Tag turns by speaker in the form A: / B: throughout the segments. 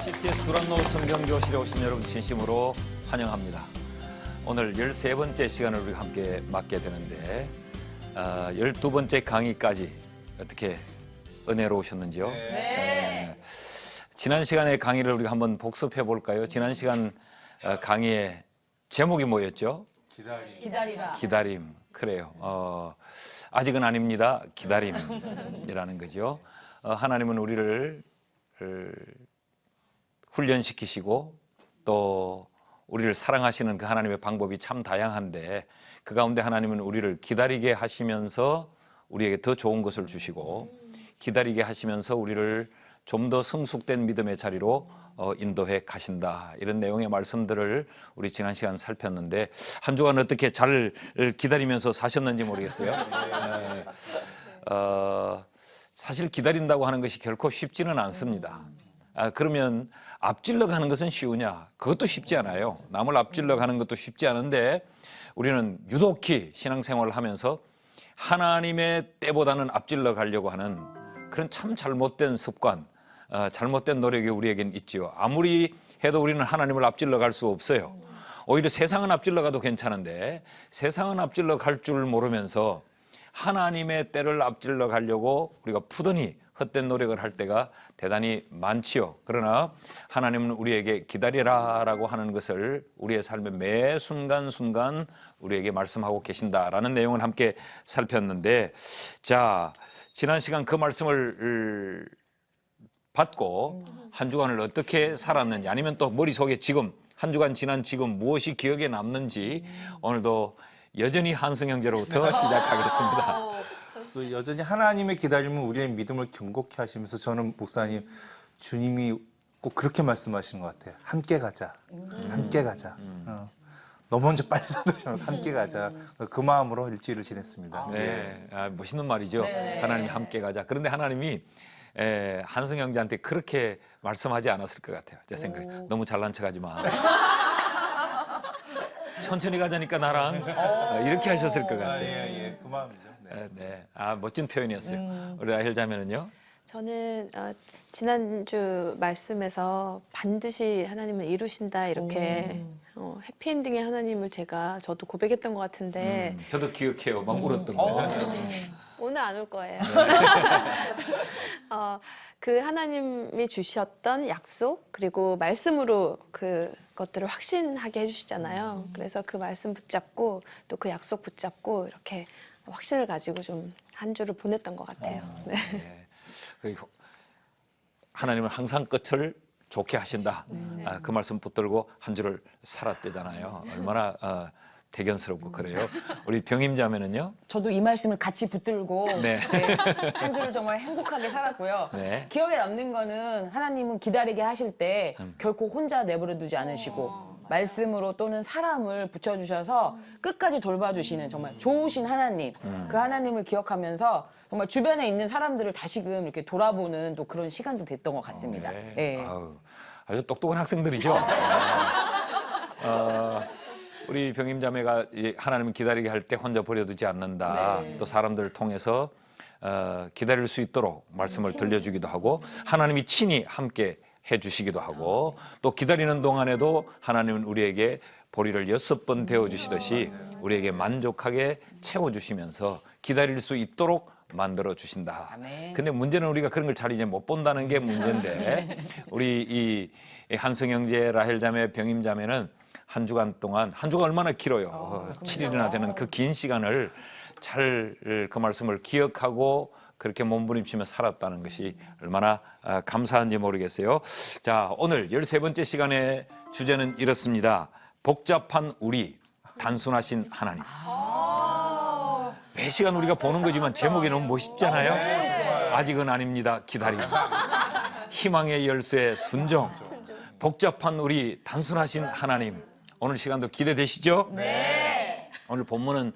A: CTS 두란노 성경교실에 오신 여러분 진심으로 환영합니다. 오늘 13번째 시간을 우리가 함께 맡게 되는데 12번째 강의까지 어떻게 은혜로우셨는지요?
B: 네.
A: 지난 시간의 강의를 우리가 한번 복습해 볼까요? 지난 시간 강의의 제목이 뭐였죠?
B: 기다리라.
A: 기다림. 그래요. 아직은 아닙니다. 기다림이라는 거죠. 하나님은 우리를 훈련시키시고 또 우리를 사랑하시는 그 하나님의 방법이 참 다양한데 그 가운데 하나님은 우리를 기다리게 하시면서 우리에게 더 좋은 것을 주시고 기다리게 하시면서 우리를 좀 더 성숙된 믿음의 자리로 인도해 가신다. 이런 내용의 말씀들을 우리 지난 시간 살폈는데 한 주간 어떻게 잘 기다리면서 사셨는지 모르겠어요. 사실 기다린다고 하는 것이 결코 쉽지는 않습니다. 그러면 앞질러 가는 것은 쉬우냐? 그것도 쉽지 않아요. 남을 앞질러 가는 것도 쉽지 않은데 우리는 유독히 신앙생활을 하면서 하나님의 때보다는 앞질러 가려고 하는 그런 참 잘못된 습관, 잘못된 노력이 우리에겐 있지요. 아무리 해도 우리는 하나님을 앞질러 갈 수 없어요. 오히려 세상은 앞질러 가도 괜찮은데 세상은 앞질러 갈 줄 모르면서 하나님의 때를 앞질러 가려고 우리가 푸더니 헛된 노력을 할 때가 대단히 많지요. 그러나 하나님은 우리에게 기다리라라고 하는 것을 우리의 삶의 매 순간순간 우리에게 말씀하고 계신다라는 내용을 함께 살폈는데 자, 지난 시간 그 말씀을 받고 한 주간을 어떻게 살았는지 아니면 또 머릿속에 지금 한 주간 지난 지금 무엇이 기억에 남는지 오늘도 여전히 한승 형제로부터 시작하겠습니다.
C: 또 여전히 하나님의 기다림은 우리의 믿음을 견고케 하시면서 저는 목사님 주님이 꼭 그렇게 말씀하시는 것 같아요. 함께 가자. 함께 가자. 너 먼저 빨리 서두르면 함께 가자. 그 마음으로 일주일을 지냈습니다.
A: 네, 멋있는 말이죠. 하나님이 함께 가자. 그런데 하나님이 한승 형제한테 그렇게 말씀하지 않았을 것 같아요. 제 생각에. 너무 잘난 척하지 마. 천천히 가자니까 나랑 이렇게 하셨을 것 같아요.
C: 예, 그 마음이죠. 네.
A: 멋진 표현이었어요. 우리 라헬 자매는요?
B: 저는 지난주 말씀에서 반드시 하나님은 이루신다 이렇게 해피엔딩의 하나님을 저도 고백했던 것 같은데
A: 저도 기억해요. 막 울었던 거.
B: 오늘 안 올 거예요. 그 하나님이 주셨던 약속 그리고 말씀으로 그것들을 확신하게 해주시잖아요. 그래서 그 말씀 붙잡고 또 그 약속 붙잡고 이렇게 확신을 가지고 좀 한 주를 보냈던 것 같아요. 네.
A: 하나님은 항상 끝을 좋게 하신다. 그 말씀 붙들고 한 주를 살았대잖아요. 얼마나 대견스럽고 그래요. 우리 병임 자매는요?
D: 저도 이 말씀을 같이 붙들고
A: 네.
D: 한 주를 정말 행복하게 살았고요.
A: 네.
D: 기억에 남는 거는 하나님은 기다리게 하실 때 결코 혼자 내버려 두지 않으시고 말씀으로 또는 사람을 붙여주셔서 끝까지 돌봐주시는 정말 좋으신 하나님, 그 하나님을 기억하면서 정말 주변에 있는 사람들을 다시금 이렇게 돌아보는 또 그런 시간도 됐던 것 같습니다.
A: 네.
D: 예.
A: 아주 똑똑한 학생들이죠. 우리 병임 자매가 하나님을 기다리게 할 때 혼자 버려두지 않는다. 또 사람들을 통해서 기다릴 수 있도록 말씀을 들려주기도 하고 하나님이 친히 함께 해주시기도 하고 또 기다리는 동안에도 하나님은 우리에게 보리를 6번 데워주시듯이 우리에게 만족하게 채워주시면서 기다릴 수 있도록 만들어 주신다. 근데 문제는 우리가 그런 걸 잘 이제 못 본다는 게 문제인데 우리 이 한승 형제, 라헬 자매, 병임 자매는 한 주간 동안 한 주가 얼마나 길어요. 7일이나 되는 그 긴 시간을 잘 그 말씀을 기억하고 그렇게 몸부림치며 살았다는 것이 얼마나 감사한지 모르겠어요. 자, 오늘 13번째 시간의 주제는 이렇습니다. 복잡한 우리, 단순하신 하나님. 매 시간 우리가 보는 거지만 제목이 너무 멋있잖아요. 아직은 아닙니다. 기다림. 희망의 열쇠 순종. 복잡한 우리, 단순하신 하나님. 오늘 시간도 기대되시죠? 네. 오늘 본문은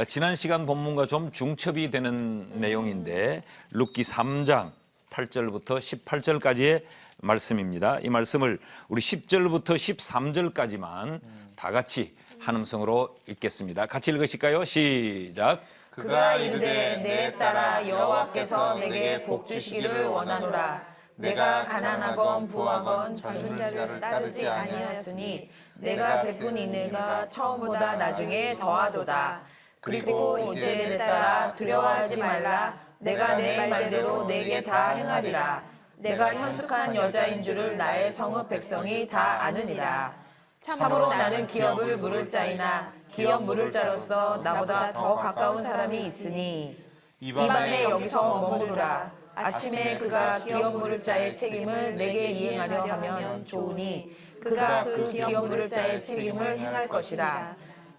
A: 지난 시간 본문과 좀 중첩이 되는 내용인데 룻기 3장 8절부터 18절까지의 말씀입니다. 이 말씀을 우리 10절부터 13절까지만 다 같이 한음성으로 읽겠습니다. 같이 읽으실까요? 시작.
D: 그가 이르되 내 딸아 여호와께서 내게 복 주시기를 원하노라. 내가 가난하건 부하건 젊은 자를 따르지 아니하였으니 내가 베푼 이내가 처음보다 나중에 더하도다. 그리고 이제 내 딸아 두려워하지 말라. 내가 내 말대로 내게 다 행하리라. 내가 현숙한 여자인 줄을 나의 성읍 백성이 다 아느니라. 참으로 나는 기업을 물을 자이나 기업 물을 자로서 나보다 더 가까운 사람이 있으니 이 밤에 여기서 머무르라. 아침에 그가 기업 물을 자의 책임을 내게 이행하려 하면 좋으니 그가 그 기업 물을 자의 책임을 행할 것이라.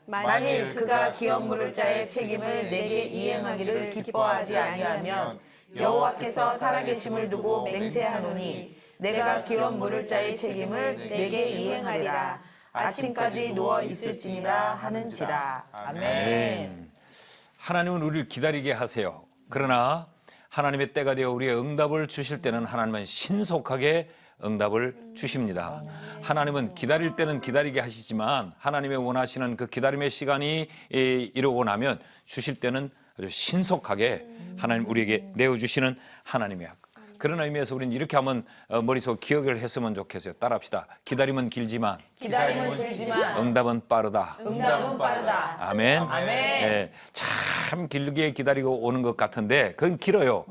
D: 만일 그가 기업 물을 자의 책임을 내게 이행하기를 기뻐하지 아니하면 여호와께서 살아계심을 두고 맹세하노니 내가 기업 물을 자의 책임을 내게 이행하리라. 아침까지 누워 있을지니라 하는지라. 아멘.
A: 하나님은 우리를 기다리게 하세요. 그러나 하나님의 때가 되어 우리의 응답을 주실 때는 하나님은 신속하게 응답을 주십니다. 하나님은 기다릴 때는 기다리게 하시지만 하나님의 원하시는 그 기다림의 시간이 이루고 나면 주실 때는 아주 신속하게 하나님 우리에게 내어주시는 하나님이야. 그런 의미에서 우리는 이렇게 한번 머릿속 기억을 했으면 좋겠어요. 따라합시다. 기다림은 길지만 응답은 빠르다. 아멘. 네, 참 길게 기다리고 오는 것 같은데 그건 길어요.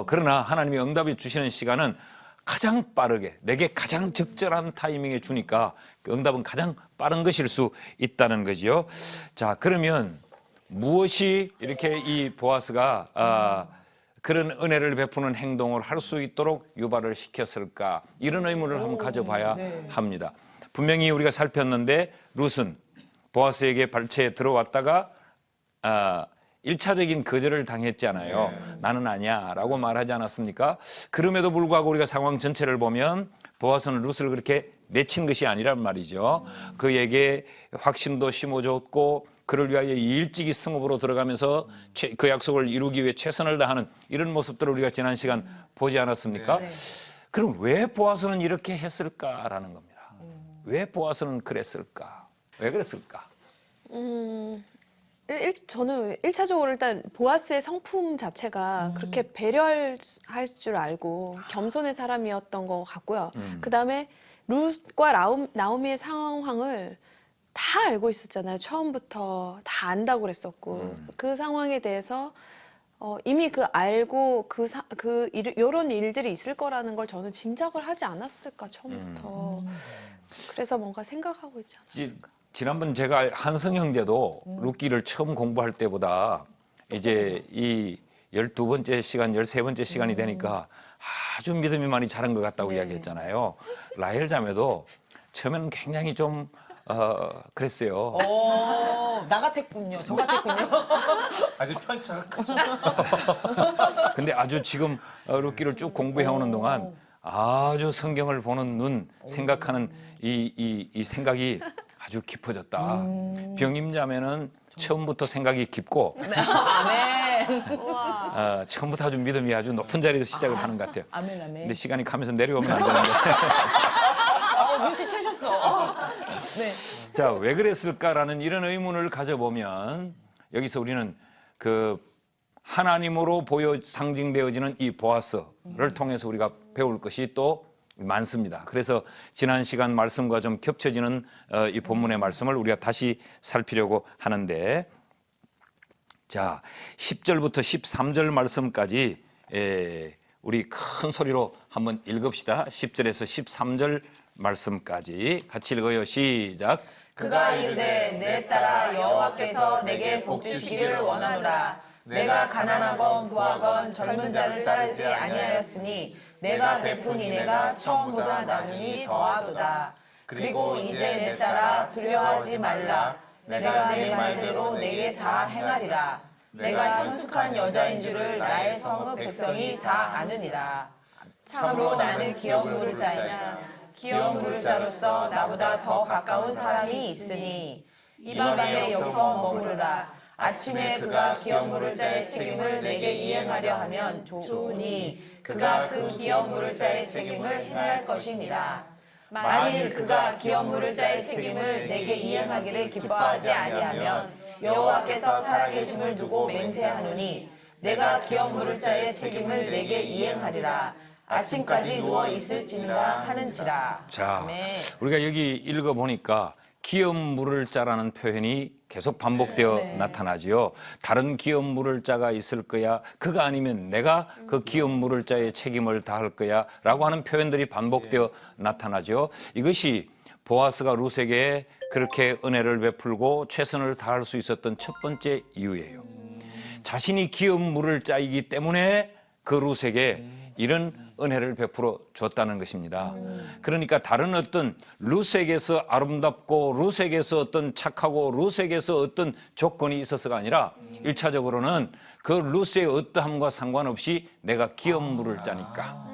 A: 그러나 하나님이 응답해 주시는 시간은 가장 빠르게 내게 가장 적절한 타이밍에 주니까 그 응답은 가장 빠른 것일 수 있다는 거지요. 자, 그러면 무엇이 이렇게 이 보아스가 그런 은혜를 베푸는 행동을 할 수 있도록 유발을 시켰을까? 이런 의문을 한번 가져봐야 합니다. 분명히 우리가 살폈는데 룻은 보아스에게 발채에 들어왔다가 1차적인 거절을 당했잖아요. 나는 아니야 라고 말하지 않았습니까? 그럼에도 불구하고 우리가 상황 전체를 보면 보아스는 룻을 그렇게 내친 것이 아니란 말이죠. 그에게 확신도 심어줬고 그를 위하여 일찍이 성읍으로 들어가면서 그 약속을 이루기 위해 최선을 다하는 이런 모습들을 우리가 지난 시간 보지 않았습니까? 그럼 왜 보아스는 이렇게 했을까라는 겁니다. 왜 보아스는 그랬을까? 왜 그랬을까?
B: 저는 1차적으로 일단 보아스의 성품 자체가 그렇게 배려할 줄 알고 겸손의 사람이었던 것 같고요. 그다음에 룻과 나오미의 상황을 다 알고 있었잖아요. 처음부터 다 안다고 그랬었고 그 상황에 대해서 이미 알고 이런 일들이 있을 거라는 걸 저는 짐작을 하지 않았을까 처음부터. 그래서 뭔가 생각하고 있지 않았을까.
A: 지난번 제가 한성 형제도 룻기를 처음 공부할 때보다 이제 이 12번째 시간, 13번째 시간이 되니까 아주 믿음이 많이 자란 것 같다고 이야기했잖아요. 라헬 자매도 처음에는 굉장히 좀 그랬어요.
D: 나 같았군요. 저 같았군요.
C: 아주 편차가 크죠.
A: 근데 아주 지금 룻기를 쭉 공부해오는 동안 아주 성경을 보는 눈, 생각하는 이 생각이 아주 깊어졌다. 병임자매는 처음부터 생각이 깊고 처음부터 아주 믿음이 아주 높은 자리에서 시작을 하는 것 같아요.
D: 아멘, 아멘.
A: 근데 시간이 가면서 내려오면 안 되는데.
D: 눈치채셨어. 네.
A: 자, 왜 그랬을까라는 이런 의문을 가져보면 여기서 우리는 그 하나님으로 상징되어지는 이 보아스를 통해서 우리가 배울 것이 또 많습니다. 그래서 지난 시간 말씀과 좀 겹쳐지는 이 본문의 말씀을 우리가 다시 살피려고 하는데, 자, 10절부터 13절 말씀까지 우리 큰 소리로 한번 읽읍시다. 10절에서 13절 말씀까지 같이 읽어요. 시작.
D: 그가 이르되 내 딸아 여호와께서 내게 복 주시기를 원하노라. 내가 가난하건 부하건 젊은 자를 따르지 아니하였으니 내가 베푼 이내가 처음보다 나중에 더하도다. 그리고 이제 내 딸아 두려워하지 말라. 내가 내 말대로 내게 다 행하리라. 내가 현숙한 여자인 줄을 나의 성읍 백성이 다 아느니라. 참으로 나는 기업 물을 자이나 기업 물을 자로서 나보다 더 가까운 사람이 있으니 이 밤에 여기서 머무르라. 아침에 그가 기업 물을 자의 책임을 내게 이행하려 하면 좋으니 그가 그 기업 물을 자의 책임을 행할 것이니라. 만일 그가 기업 물을 자의 책임을 내게 이행하기를 기뻐하지 아니하면 여호와께서 살아계심을 두고 맹세하노니 내가 기업 물을 자의 책임을 내게 이행하리라. 아침까지 누워 있을지니라 하는지라.
A: 자,
D: 아멘.
A: 우리가 여기 읽어보니까 기업 물을 자라는 표현이 계속 반복되어 나타나지요. 다른 기업 물을 자가 있을 거야. 그가 아니면 내가 그 기업 물을 자의 책임을 다할 거야. 라고 하는 표현들이 반복되어 나타나죠. 이것이 보아스가 룻에게 그렇게 은혜를 베풀고 최선을 다할 수 있었던 첫 번째 이유예요. 자신이 기업 물을 자이기 때문에 그 룻에게 이런 은혜를 베풀어 줬다는 것입니다. 그러니까 다른 어떤 룻에게서 아름답고 룻에게서 어떤 착하고 룻에게서 어떤 조건이 있어서가 아니라 일차적으로는 그 룻의 어떠함과 상관없이 내가 기업 물을 자니까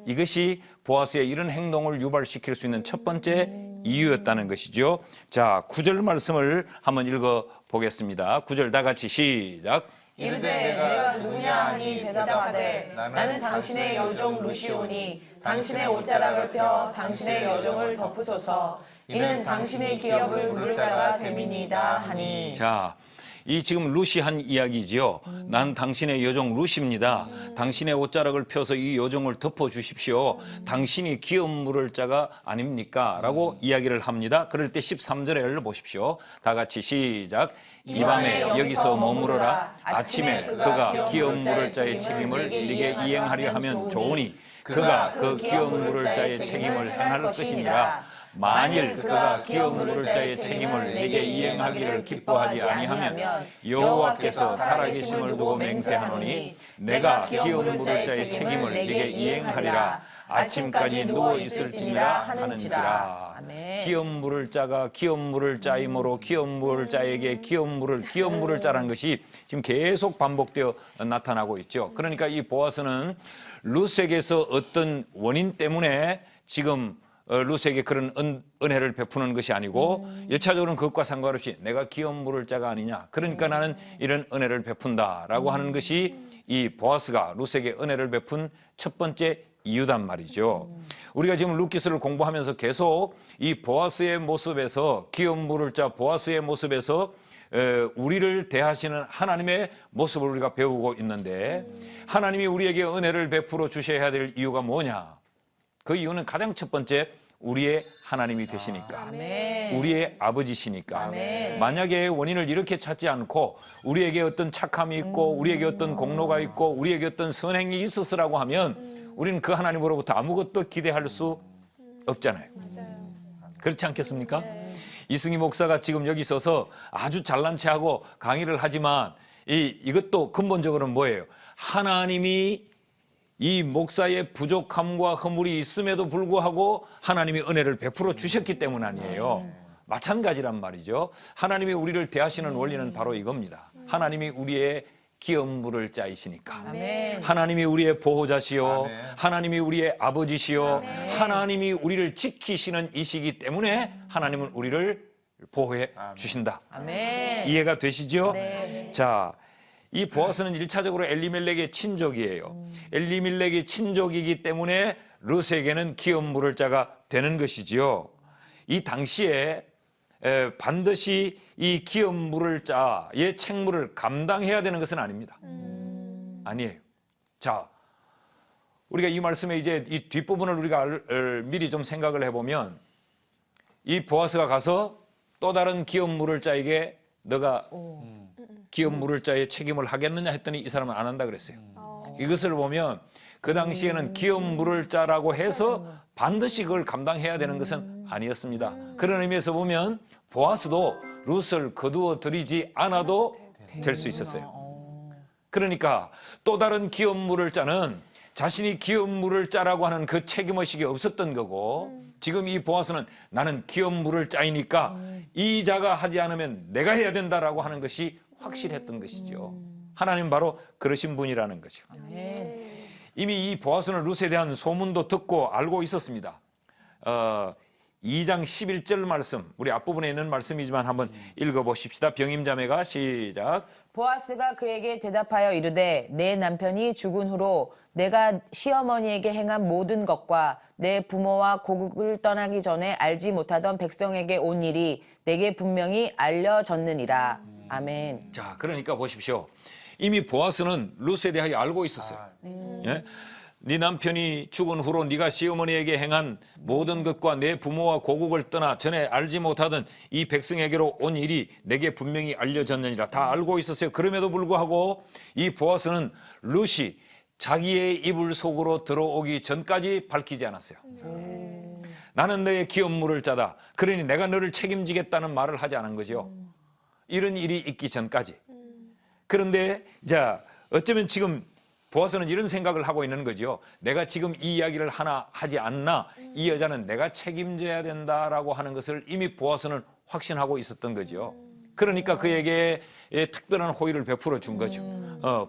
A: 이것이 보아스의 이런 행동을 유발시킬 수 있는 첫 번째 이유였다는 것이죠. 자, 9절 말씀을 한번 읽어보겠습니다. 9절 다 같이 시작.
D: 이르되 내가 누구냐 하니 대답하되 나는 당신의 여종 루시오니 당신의 옷자락을 펴 당신의 여종을 덮으소서 이는 당신의 기업을 물을 자가 됨이니이다 하니.
A: 자, 이 지금 룻이 한 이야기지요. 난 당신의 여종 룻입니다. 당신의 옷자락을 펴서 이 여종을 덮어 주십시오. 당신이 기업 물을 자가 아닙니까? 라고 이야기를 합니다. 그럴 때 13절을 보십시오. 다 같이 시작. 이 밤에 여기서 머무르라. 아침에 그가 기업 물을 자의 책임을 네게 이행하려 하면 좋으니 그가 그 기업 물을 자의 책임을 행할 것이니라. 만일 그가 기업 물을 자의 책임을 내게 이행하기를 기뻐하지 아니하면 여호와께서 살아계심을 두고 맹세하노니 내가 기업 물을 자의 책임을 내게 이행하리라. 아침까지 누워 있을지니라 하는지라. 기업 물을 자가 기업 물을 자이므로 기업 물을 자에게 기업 물을 자라는 것이 지금 계속 반복되어 나타나고 있죠. 그러니까 이 보아스는 룻에게서 어떤 원인 때문에 지금 룻에게 그런 은혜를 베푸는 것이 아니고 일차적으로는 그것과 상관없이 내가 기업 물을 자가 아니냐. 그러니까 나는 이런 은혜를 베푼다라고 하는 것이 이 보아스가 룻에게 은혜를 베푼 첫 번째 이유단 말이죠. 우리가 지금 룻기서를 공부하면서 계속 이 보아스의 모습에서 기업 물을 자 보아스의 모습에서 우리를 대하시는 하나님의 모습을 우리가 배우고 있는데 하나님이 우리에게 은혜를 베풀어 주셔야 될 이유가 뭐냐? 그 이유는 가장 첫 번째 우리의 하나님이 되시니까 우리의 아버지시니까 만약에 원인을 이렇게 찾지 않고 우리에게 어떤 착함이 있고 우리에게 어떤 공로가 있고 우리에게 어떤 선행이 있었으라고 하면 우리는 그 하나님으로부터 아무것도 기대할 수 없잖아요. 그렇지 않겠습니까? 이승희 목사가 지금 여기 있어서 아주 잘난 체하고 강의를 하지만 이것도 근본적으로는 뭐예요? 하나님이 이 목사의 부족함과 허물이 있음에도 불구하고 하나님이 은혜를 베풀어 주셨기 때문 아니에요. 마찬가지란 말이죠. 하나님이 우리를 대하시는 원리는 바로 이겁니다. 하나님이 우리의 기업 물을 자이시니까. 하나님이 우리의 보호자시요. 하나님이 우리의 아버지시요. 하나님이 우리를 지키시는 이시기 때문에 하나님은 우리를 보호해 주신다. 이해가 되시죠? 자, 이 보아스는 1차적으로 엘리멜렉의 친족이에요. 엘리멜렉의 친족이기 때문에 룻에게는 기업 물을 자가 되는 것이지요. 이 당시에 반드시 이 기업 물을 자의 책무를 감당해야 되는 것은 아닙니다. 아니에요. 자, 우리가 이 말씀에 이제 이 뒷부분을 우리가 미리 좀 생각을 해보면 이 보아스가 가서 또 다른 기업 물을 자에게 너가 기업 물을 자의 책임을 하겠느냐 했더니 이 사람은 안 한다 그랬어요. 이것을 보면 그 당시에는 기업 물을 자라고 해서 반드시 그걸 감당해야 되는 것은 아니었습니다. 그런 의미에서 보면 보아스도 룻을 거두어 들이지 않아도 될 수 있었어요. 그러니까 또 다른 기업 물을 자는 자신이 기업 물을 자라고 하는 그 책임의식이 없었던 거고 지금 이 보아스는 나는 기업 물을 자이니까 이 자가 하지 않으면 내가 해야 된다라고 하는 것이 확실했던 것이죠. 하나님 바로 그러신 분이라는 거죠. 이미 이 보아스는 룻에 대한 소문도 듣고 알고 있었습니다. 2장 11절 말씀, 우리 앞부분에 있는 말씀이지만 한번 읽어보십시다. 병임자매가 시작.
D: 보아스가 그에게 대답하여 이르되 내 남편이 죽은 후로 내가 시어머니에게 행한 모든 것과 내 부모와 고국을 떠나기 전에 알지 못하던 백성에게 온 일이 내게 분명히 알려졌느니라. 아멘.
A: 자, 그러니까 보십시오. 이미 보아스는 룻에 대하여 알고 있었어요. 예? 네 남편이 죽은 후로 네가 시어머니에게 행한 모든 것과 내 부모와 고국을 떠나 전에 알지 못하던 이 백성에게로 온 일이 내게 분명히 알려졌느니라. 다 알고 있었어요. 그럼에도 불구하고 이 보아스는 룻이 자기의 이불 속으로 들어오기 전까지 밝히지 않았어요. 나는 너의 기업 물을 자다. 그러니 내가 너를 책임지겠다는 말을 하지 않은 거죠. 이런 일이 있기 전까지. 그런데 자, 어쩌면 지금 보아스는 이런 생각을 하고 있는 거죠. 내가 지금 이 이야기를 하나 하지 않나 이 여자는 내가 책임져야 된다라고 하는 것을 이미 보아스는 확신하고 있었던 거죠. 그러니까 그에게 특별한 호의를 베풀어 준 거죠.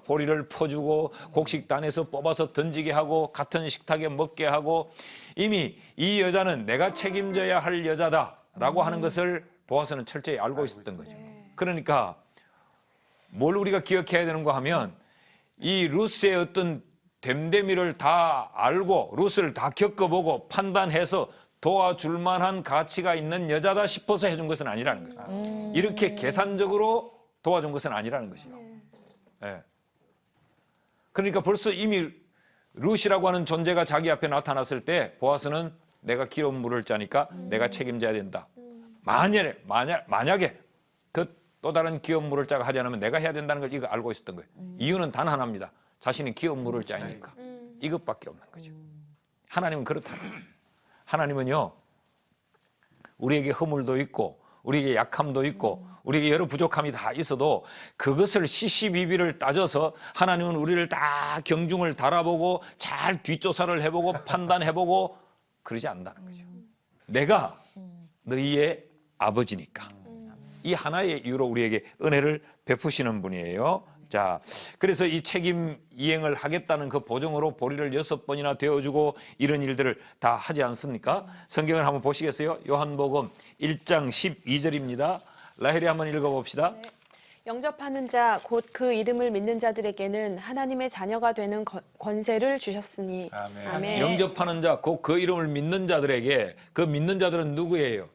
A: 보리를 퍼주고 곡식단에서 뽑아서 던지게 하고 같은 식탁에 먹게 하고 이미 이 여자는 내가 책임져야 할 여자다라고 하는 것을 보아스는 철저히 알고 있었던 거죠. 그러니까 뭘 우리가 기억해야 되는가 하면 이 룻의 어떤 됨됨이를 다 알고 룻을 다 겪어보고 판단해서 도와줄 만한 가치가 있는 여자다 싶어서 해준 것은 아니라는 거죠. 이렇게 계산적으로 도와준 것은 아니라는 것이요. 예. 그러니까 벌써 이미 룻이라고 하는 존재가 자기 앞에 나타났을 때 보아스는 내가 기름 물을 자니까 내가 책임져야 된다. 만약에 그 또 다른 기업 물을 자가 하지 않으면 내가 해야 된다는 걸 이거 알고 있었던 거예요. 이유는 단 하나입니다. 자신이 기업 물을 자이니까. 이것밖에 없는 거죠. 하나님은 그렇다. 하나님은요, 우리에게 허물도 있고 우리에게 약함도 있고 우리에게 여러 부족함이 다 있어도 그것을 시시비비를 따져서 하나님은 우리를 다 경중을 달아보고 잘 뒷조사를 해보고 판단해보고 그러지 않는다는 거죠. 내가 너희의 아버지니까. 이 하나의 이유로 우리에게 은혜를 베푸시는 분이에요. 자, 그래서 이 책임 이행을 하겠다는 그 보증으로 보리를 6번이나 되어주고 이런 일들을 다 하지 않습니까? 성경을 한번 보시겠어요? 요한복음 1장 12절입니다. 라헬이 한번 읽어봅시다.
B: 네. 영접하는 자 곧 그 이름을 믿는 자들에게는 하나님의 자녀가 되는 권세를 주셨으니
C: 아멘.
B: 아멘.
A: 영접하는 자, 곧 그 이름을 믿는 자들에게 그 믿는 자들은 누구예요?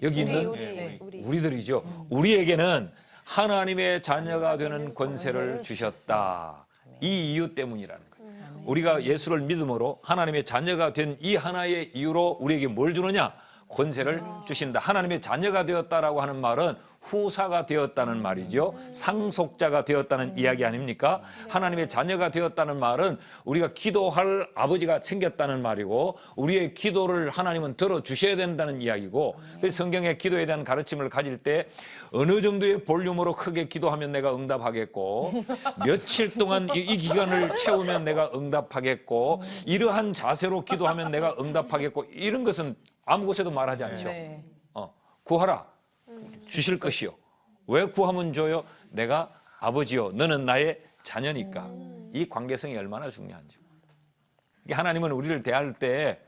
A: 여기 있는 우리들이죠. 우리에게는 하나님의 자녀가 되는 권세를 주셨다. 이 이유 때문이라는 거예요. 우리가 예수를 믿음으로 하나님의 자녀가 된 이 하나의 이유로 우리에게 뭘 주느냐? 권세를 주신다. 하나님의 자녀가 되었다라고 하는 말은 후사가 되었다는 말이죠. 상속자가 되었다는 이야기 아닙니까? 하나님의 자녀가 되었다는 말은 우리가 기도할 아버지가 생겼다는 말이고 우리의 기도를 하나님은 들어주셔야 된다는 이야기고 그래서 성경의 기도에 대한 가르침을 가질 때 어느 정도의 볼륨으로 크게 기도하면 내가 응답하겠고 며칠 동안 이 기간을 채우면 내가 응답하겠고 이러한 자세로 기도하면 내가 응답하겠고 이런 것은 아무 곳에도 말하지 않죠. 구하라. 주실 것이요. 왜 구하면 줘요? 내가 아버지요. 너는 나의 자녀니까. 이 관계성이 얼마나 중요한지. 하나님은 우리를 대할 때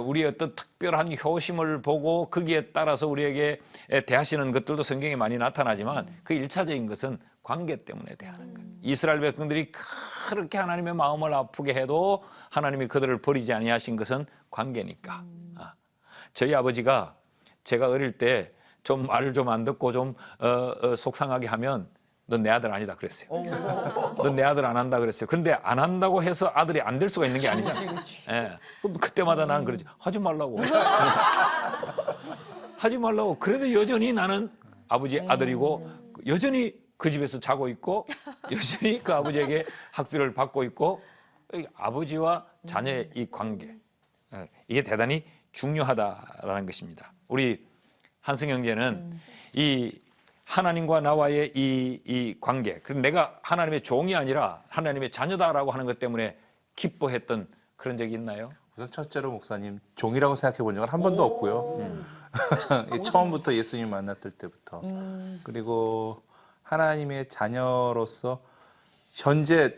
A: 우리의 어떤 특별한 효심을 보고 거기에 따라서 우리에게 대하시는 것들도 성경에 많이 나타나지만 그 1차적인 것은 관계 때문에 대하는 거예요. 이스라엘 백성들이 그렇게 하나님의 마음을 아프게 해도 하나님이 그들을 버리지 아니하신 것은 관계니까. 저희 아버지가 제가 어릴 때 좀 말을 좀 안 듣고 좀 속상하게 하면 넌 내 아들 아니다 그랬어요. 넌 내 아들 안 한다 그랬어요. 그런데 안 한다고 해서 아들이 안 될 수가 있는 게 아니잖아요. 예. 그때마다 나는 그러지. 하지 말라고. 하지 말라고. 그래도 여전히 나는 아버지 아들이고 여전히 그 집에서 자고 있고 여전히 그 아버지에게 학비를 받고 있고 아버지와 자녀의 이 관계. 이게 대단히 중요하다라는 것입니다. 우리 한승 형제는 이 하나님과 나와의 이 관계, 그럼 내가 하나님의 종이 아니라 하나님의 자녀다라고 하는 것 때문에 기뻐했던 그런 적이 있나요?
C: 우선 첫째로 목사님 종이라고 생각해 본 적은 한 번도 없고요. 처음부터 예수님 만났을 때부터 그리고 하나님의 자녀로서 현재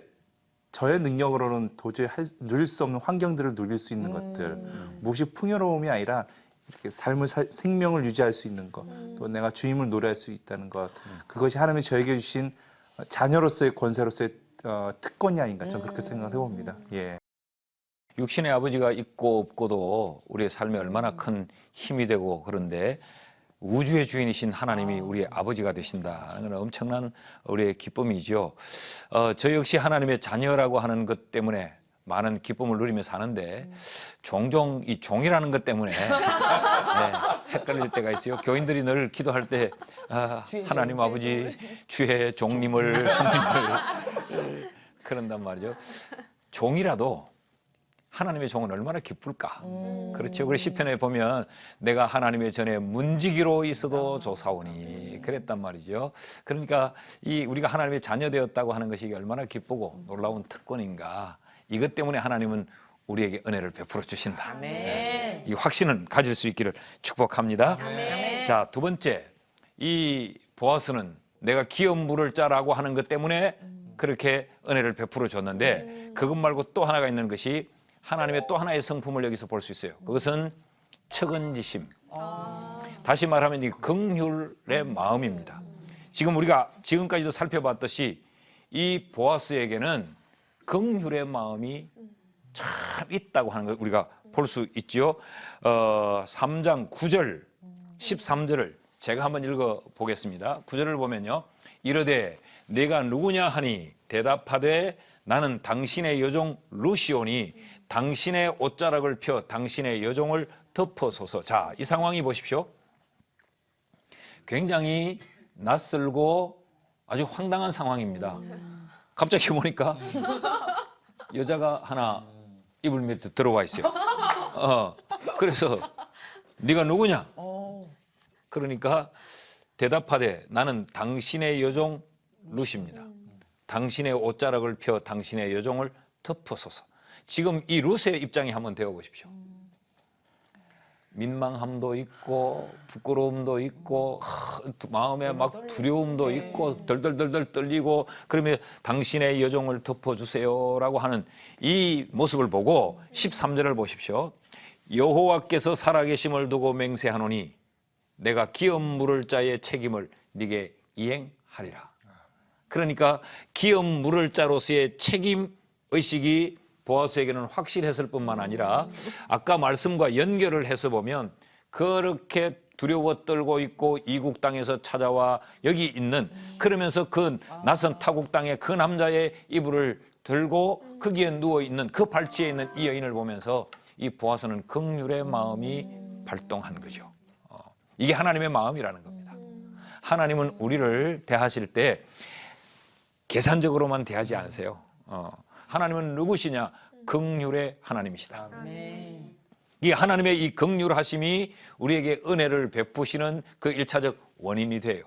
C: 저의 능력으로는 도저히 누릴 수 없는 환경들을 누릴 수 있는 것들 무엇이 풍요로움이 아니라 이렇게 삶을 생명을 유지할 수 있는 것, 또 내가 주님을 노래할 수 있다는 것, 그것이 하나님이 저에게 주신 자녀로서의 권세로서의 특권이 아닌가 저는 그렇게 생각을 해봅니다. 예.
A: 육신의 아버지가 있고 없고도 우리의 삶에 얼마나 큰 힘이 되고 그런데 우주의 주인이신 하나님이 우리의 아버지가 되신다는 건 엄청난 우리의 기쁨이죠. 저 역시 하나님의 자녀라고 하는 것 때문에 많은 기쁨을 누리며 사는데 종종 이 종이라는 것 때문에 헷갈릴 때가 있어요. 교인들이 늘 기도할 때 하나님 아버지 주의 종님을 그런단 말이죠. 종이라도 하나님의 종은 얼마나 기쁠까. 그렇죠. 그래서 시편에 보면 내가 하나님의 전에 문지기로 있어도 좋사오니 그랬단 말이죠. 그러니까 이 우리가 하나님의 자녀 되었다고 하는 것이 얼마나 기쁘고 놀라운 특권인가. 이것 때문에 하나님은 우리에게 은혜를 베풀어 주신다.
D: 아멘.
A: 이 확신을 가질 수 있기를 축복합니다.
D: 아멘.
A: 자, 두 번째, 이 보아스는 내가 기업 물을 자라고 하는 것 때문에 그렇게 은혜를 베풀어 줬는데 그것 말고 또 하나가 있는 것이 하나님의 또 하나의 성품을 여기서 볼 수 있어요. 그것은 측은지심. 다시 말하면 이 긍휼의 마음입니다. 지금 우리가 지금까지도 살펴봤듯이 이 보아스에게는 긍휼의 마음이 참 있다고 하는 걸 우리가 볼 수 있죠. 3장 9절, 13절을 제가 한번 읽어 보겠습니다. 9절을 보면요. 이르되 내가 누구냐 하니 대답하되 나는 당신의 여종 루시오니 당신의 옷자락을 펴 당신의 여종을 덮어소서. 자, 이 상황이 보십시오. 굉장히 낯설고 아주 황당한 상황입니다. 갑자기 보니까 여자가 하나 이불 밑에 들어와 있어요. 그래서 네가 누구냐? 그러니까 대답하되 나는 당신의 여종 룻입니다. 당신의 옷자락을 펴 당신의 여종을 덮어소서. 지금 이 룻의 입장이 한번 되어 보십시오. 민망함도 있고 부끄러움도 있고 마음에 막 두려움도 있고 덜덜덜덜 떨리고 그러면 당신의 여종을 덮어주세요라고 하는 이 모습을 보고 13절을 보십시오. 여호와께서 살아계심을 두고 맹세하노니 내가 기업 물을 자의 책임을 네게 이행하리라. 그러니까 기업 물을 자로서의 책임 의식이 보아스에게는 확실했을 뿐만 아니라 아까 말씀과 연결을 해서 보면 그렇게 두려워 떨고 있고 이국 땅에서 찾아와 여기 있는 그러면서 그 낯선 타국 땅의 그 남자의 이불을 들고 거기에 누워 있는 그 발치에 있는 이 여인을 보면서 이 보아스는 긍휼의 마음이 발동한 거죠. 이게 하나님의 마음이라는 겁니다. 하나님은 우리를 대하실 때 계산적으로만 대하지 않으세요. 하나님은 누구시냐? 긍휼의 하나님이시다.
D: 아멘.
A: 이 하나님의 이 긍휼하심이 우리에게 은혜를 베푸시는 그 1차적 원인이 돼요.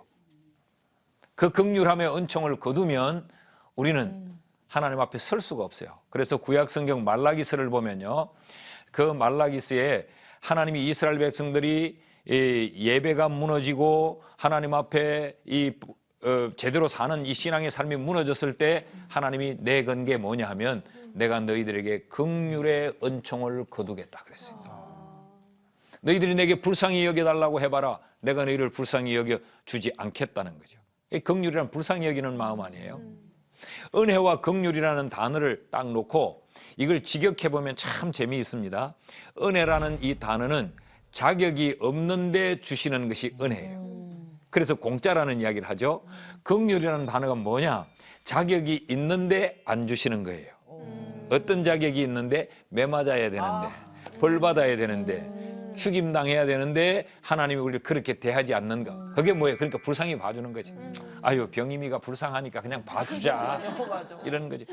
A: 그 긍휼함의 은총을 거두면 우리는 하나님 앞에 설 수가 없어요. 그래서 구약 성경 말라기서를 보면요. 그 말라기서에 하나님이 이스라엘 백성들이 예배가 무너지고 하나님 앞에 제대로 사는 이 신앙의 삶이 무너졌을 때 하나님이 내건 게 뭐냐 하면 내가 너희들에게 긍휼의 은총을 거두겠다 그랬어요. 너희들이 내게 불쌍히 여겨달라고 해봐라. 내가 너희를 불쌍히 여겨주지 않겠다는 거죠. 긍휼이란 불쌍히 여기는 마음 아니에요. 은혜와 긍휼이라는 단어를 딱 놓고 이걸 직역해보면 참 재미있습니다. 은혜라는 이 단어는 자격이 없는데 주시는 것이 은혜예요. 그래서 공짜라는 이야기를 하죠. 긍휼이라는 단어가 뭐냐? 자격이 있는데 안 주시는 거예요. 어떤 자격이 있는데 매 맞아야 되는데 벌 받아야 되는데 죽임당해야 되는데 하나님이 우리를 그렇게 대하지 않는 거. 그게 뭐예요? 그러니까 불쌍히 봐주는 거지. 아유 병임이가 불쌍하니까 그냥 봐주자. 이런 거지.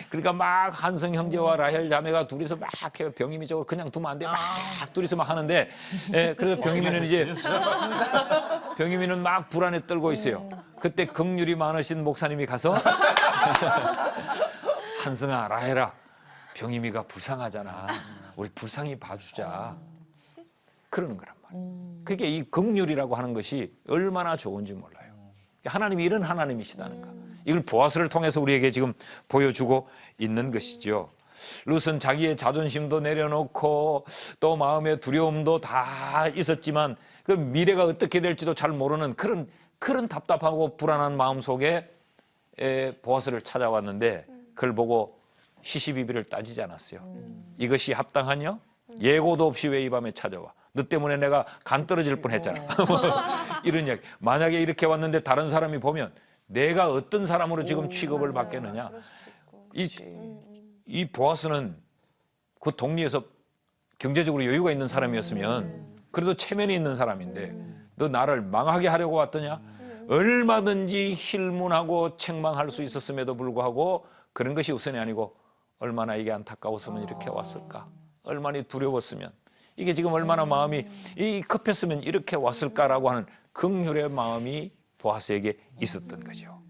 A: 그러니까 막 한성 형제와 라헬 자매가 둘이서 막 해요. 병임이 저거 그냥 두면 안 돼. 막 둘이서 막 하는데 그래서 병임이는 막 불안에 떨고 있어요. 그때 긍휼이 많으신 목사님이 가서 한성아 라헬아 병임이가 불쌍하잖아. 우리 불쌍히 봐주자. 그러는 거란 말이에요. 그게 이 긍휼이라고 하는 것이 얼마나 좋은지 몰라요. 하나님이 이런 하나님이시다는 거. 이걸 보아스를 통해서 우리에게 지금 보여주고 있는 것이죠. 룻은 자기의 자존심도 내려놓고 또 마음의 두려움도 다 있었지만 그 미래가 어떻게 될지도 잘 모르는 그런 답답하고 불안한 마음 속에 보아스를 찾아왔는데 그걸 보고 시시비비를 따지지 않았어요. 이것이 합당하냐? 예고도 없이 왜 이 밤에 찾아와? 너 때문에 내가 간 떨어질 뻔했잖아. 이런 이야기. 만약에 이렇게 왔는데 다른 사람이 보면 내가 어떤 사람으로 지금 취급을 받겠느냐. 이 보아스는 그 동리에서 경제적으로 여유가 있는 사람이었으면 그래도 체면이 있는 사람인데 너 나를 망하게 하려고 왔더냐? 얼마든지 힐문하고 책망할 수 있었음에도 불구하고 그런 것이 우선이 아니고 얼마나 이게 안타까웠으면 이렇게 왔을까? 얼마나 두려웠으면 이게 지금 얼마나 마음이 급했으면 이렇게 왔을까라고 하는 긍휼의 마음이 보아스에게 있었던 거죠.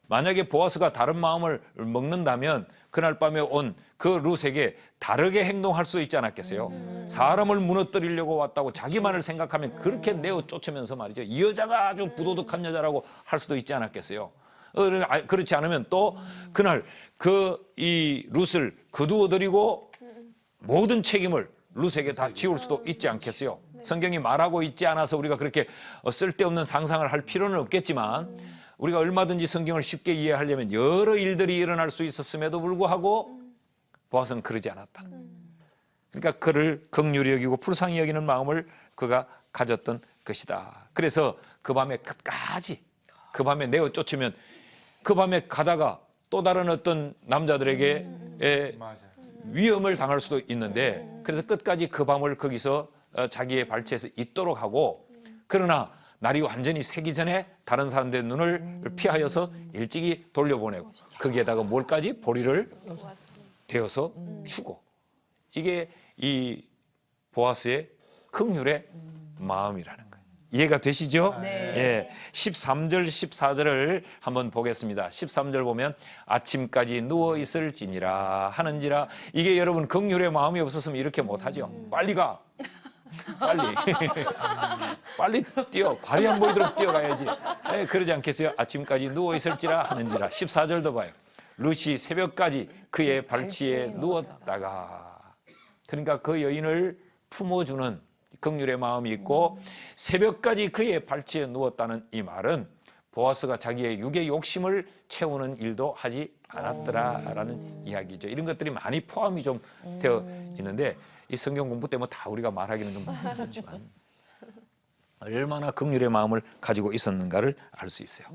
A: 만약에 보아스가 다른 마음을 먹는다면 그날 밤에 온 그 룻에게 다르게 행동할 수 있지 않았겠어요? 사람을 무너뜨리려고 왔다고 자기만을 생각하면 그렇게 내어 쫓으면서 말이죠. 이 여자가 아주 부도덕한 여자라고 할 수도 있지 않았겠어요? 그렇지 않으면 또 그날 이 룻을 거두어들이고 모든 책임을 룻에게 다 지울 수도 있지 않겠어요? 성경이 말하고 있지 않아서 우리가 그렇게 쓸데없는 상상을 할 필요는 없겠지만 우리가 얼마든지 성경을 쉽게 이해하려면 여러 일들이 일어날 수 있었음에도 불구하고 보아스는 그러지 않았다. 그러니까 그를 긍휼히 여기고 불쌍히 여기는 마음을 그가 가졌던 것이다. 그래서 그 밤에 끝까지 그 밤에 내어 쫓으면 그 밤에 가다가 또 다른 어떤 남자들에게 위험을 당할 수도 있는데 그래서 끝까지 그 밤을 거기서 자기의 발치에서 있도록 하고 그러나 날이 완전히 새기 전에 다른 사람들의 눈을 피하여서 일찍이 돌려보내고 거기에다가 뭘까지 보리를 되어서 주고 이게 이 보아스의 긍휼의 마음이라는 거예요. 이해가 되시죠?
D: 네.
A: 예. 13절 14절을 한번 보겠습니다. 13절 보면 아침까지 누워 있을지니라 하는지라 이게 여러분 긍휼의 마음이 없었으면 이렇게 못하죠. 빨리 가. 빨리 빨리 뛰어 발이 안 보이도록 뛰어가야지. 그러지 않겠어요? 아침까지 누워 있을지라 하는지라. 14절도 봐요. 룻이 새벽까지 그의 발치에 누웠다가 그러니까 그 여인을 품어주는 긍휼의 마음이 있고 새벽까지 그의 발치에 누웠다는 이 말은 보아스가 자기의 육의 욕심을 채우는 일도 하지 않았더라라는 이야기죠. 이런 것들이 많이 포함이 좀 되어 있는데 이 성경 공부 때문에 다 우리가 말하기는 좀 그렇지만 얼마나 긍휼의 마음을 가지고 있었는가를 알 수 있어요.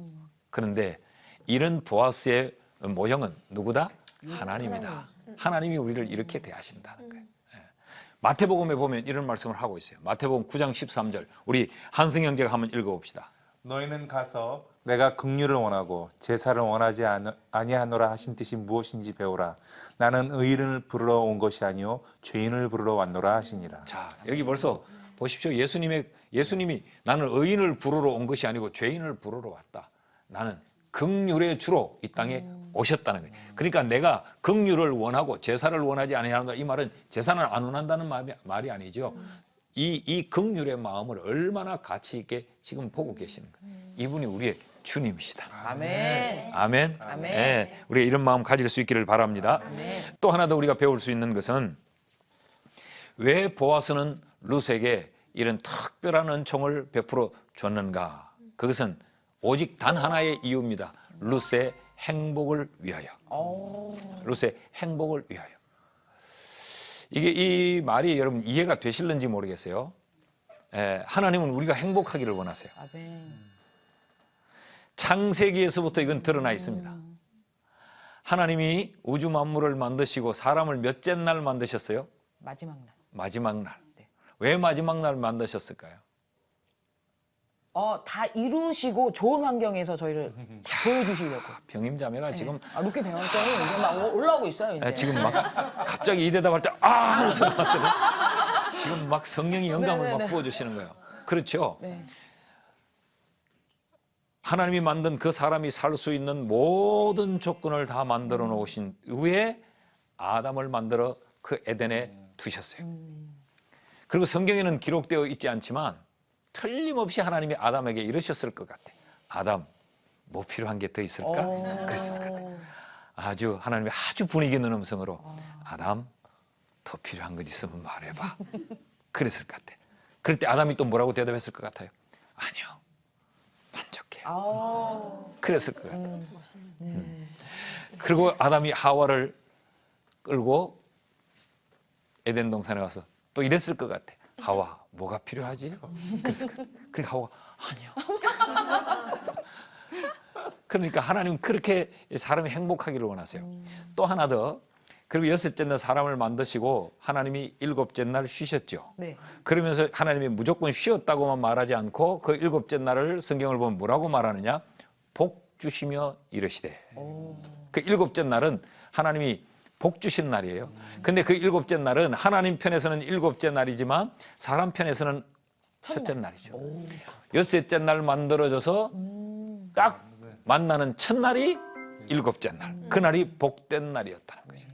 A: 그런데 이런 보아스의 모형은 누구다? 하나님이다. 하나님이 우리를 이렇게 대하신다는 거예요. 마태복음에 보면 이런 말씀을 하고 있어요. 마태복음 9장 13절 우리 한승 형제가 한번 읽어봅시다.
C: 너희는 가서 내가 긍휼을 원하고 제사를 원하지 아니하노라 하신 뜻이 무엇인지 배우라. 나는 의인을 부르러 온 것이 아니요 죄인을 부르러 왔노라 하시니라.
A: 자, 여기 벌써 보십시오. 예수님이 나는 의인을 부르러 온 것이 아니고 죄인을 부르러 왔다. 나는 긍휼의 주로 이 땅에 오셨다는 거예요. 그러니까 내가 긍휼을 원하고 제사를 원하지 아니한다. 이 말은 제사는 안 원한다는 말이 아니죠. 이 긍휼의 마음을 얼마나 가치 있게 지금 보고 계시는 거예요. 이분이 우리의 주님이시다.
D: 아멘.
A: 아멘.
D: 아멘.
A: 네, 우리가 이런 마음 가질 수 있기를 바랍니다. 또 하나 더 우리가 배울 수 있는 것은 왜 보아스는 룻에게 이런 특별한 은총을 베풀어 줬는가? 그것은 오직 단 하나의 이유입니다. 룻의 행복을 위하여. 룻의 행복을 위하여. 이게 이 말이 여러분 이해가 되실는지 모르겠어요. 하나님은 우리가 행복하기를 원하세요.
D: 아멘.
A: 창세기에서부터 이건 드러나 있습니다. 하나님이 우주 만물을 만드시고 사람을 몇째 날 만드셨어요?
D: 마지막 날.
A: 마지막 날.
D: 네.
A: 왜 마지막 날 만드셨을까요?
D: 다 이루시고 좋은 환경에서 저희를 보여주시려고.
A: 병임자매가 지금
D: 룻게 병원병이 이제 막 올라오고 있어요. 이제.
A: 지금 막 갑자기 이 대답할 때 하는 소리 났거든. 지금 막 성령이 영감을 막 부어주시는 거예요. 그렇죠?
D: 네.
A: 하나님이 만든 그 사람이 살 수 있는 모든 조건을 다 만들어 놓으신 후에 아담을 만들어 그 에덴에 두셨어요. 그리고 성경에는 기록되어 있지 않지만 틀림없이 하나님이 아담에게 이러셨을 것 같아. 아담, 뭐 필요한 게 더 있을까? 그랬을 것 같아. 아주 하나님이 아주 분위기 있는 음성으로 아담, 더 필요한 것 있으면 말해봐. 그랬을 것 같아. 그럴 때 아담이 또 뭐라고 대답했을 것 같아요? 아니요, 만족해요. 그랬을 것 같아. 그리고 아담이 하와를 끌고 에덴 동산에 가서 또 이랬을 것 같아. 하와, 뭐가 필요하지? 그래서 그렇게 하고 아니요. 그러니까 하나님은 그렇게 사람이 행복하기를 원하세요. 또 하나 더. 그리고 여섯째 날 사람을 만드시고 하나님이 일곱째 날 쉬셨죠.
D: 네.
A: 그러면서 하나님이 무조건 쉬었다고만 말하지 않고 그 일곱째 날을 성경을 보면 뭐라고 말하느냐? 복 주시며 이르시되. 그 일곱째 날은 하나님이 복 주신 날이에요. 근데 그 일곱째 날은 하나님 편에서는 일곱째 날이지만 사람 편에서는 첫째 날이죠. 여섯째 날 만들어져서 딱 만나는 첫날이 일곱째 날. 그날이 복된 날이었다는 거죠.